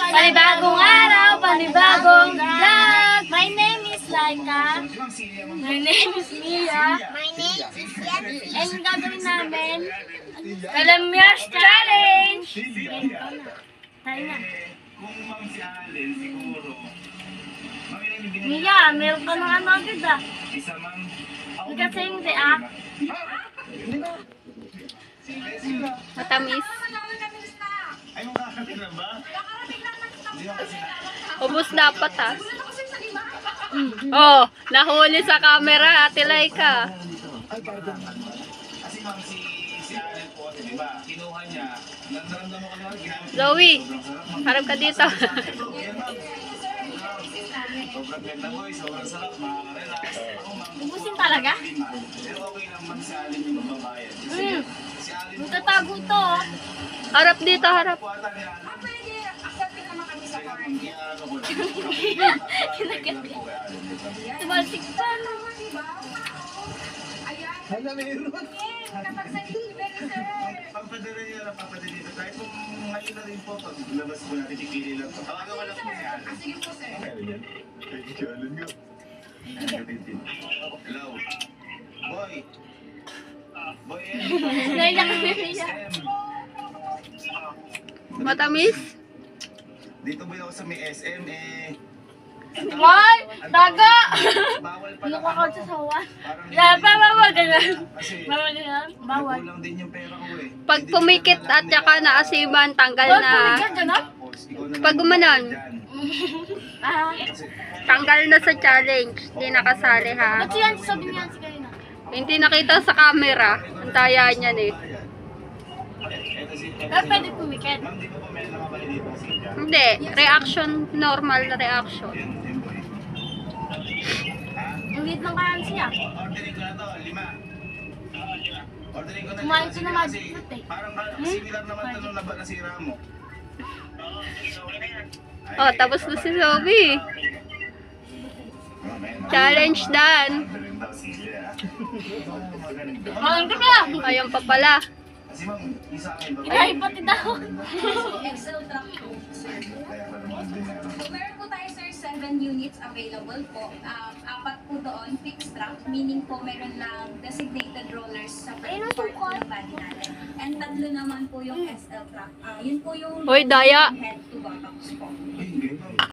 Panibagong araw, panibagong vlog. My name is Laika. My name is Mia. My name is Yancy. And yung gagawin namin, Kalamyas Challenge! Tayo na. Mia, meron ka ng ano agad ah. Hindi kasi hindi ah. Matamis. Ubus dapat ha. Oh, nahuli sa camera, Ate Laika. Zoe, harap ka dito. Ubusin talaga? Magtatago to oh. Harap dito, harap. Tumalsik pa. Pagpadala niya lang, papadala dito. Kahit kung ngayon na rin po, pag labas po natin, tikili lang po. Tawagan mo lang po niya. Sige po, sir. Hello. Boy. Boy, Naiyak si Mia. Matamis? dito ba ako sa may SM eh. Why? Daga! Bawal pa Ano ka ka sa sawan? Parang Bawal ganyan. Kasi Bawal ganyan? Bawal. kulang din yung pera ko eh. Pag pumikit at saka naasiman, tanggal Bawal na. pumigat gano'n? Pag gumanon, Ah. tanggal na sa challenge. Hindi nakasali ha. Ba't yan? Sabi niya si kanina. Hindi nakita sa camera. Ang taya niyan eh. Pero pwede pumikit. Ma'am, di ba po may nakabali dito kasi dyan? Hindi. Reaction. Normal na reaction. Ang liit ng kayan siya. Ordering ko na to, 5. Ordering ko na Kumain ko lima na kasi magic fruit eh. parang similar naman to nung nasira mo. Oh, tapos na si Zoe. Challenge done. Malang ka ka! Ayun pa pala. Kasi ma'am, isa akin ba? Ay, pati daw. Excel truck po. So, meron po tayo, sir, 7 units available po. 4 po doon, fixed truck, meaning po meron lang designated rollers sa part ng body natin. And 3 naman po yung SL truck. Yun po yung Hoy, daya. head to buttocks po.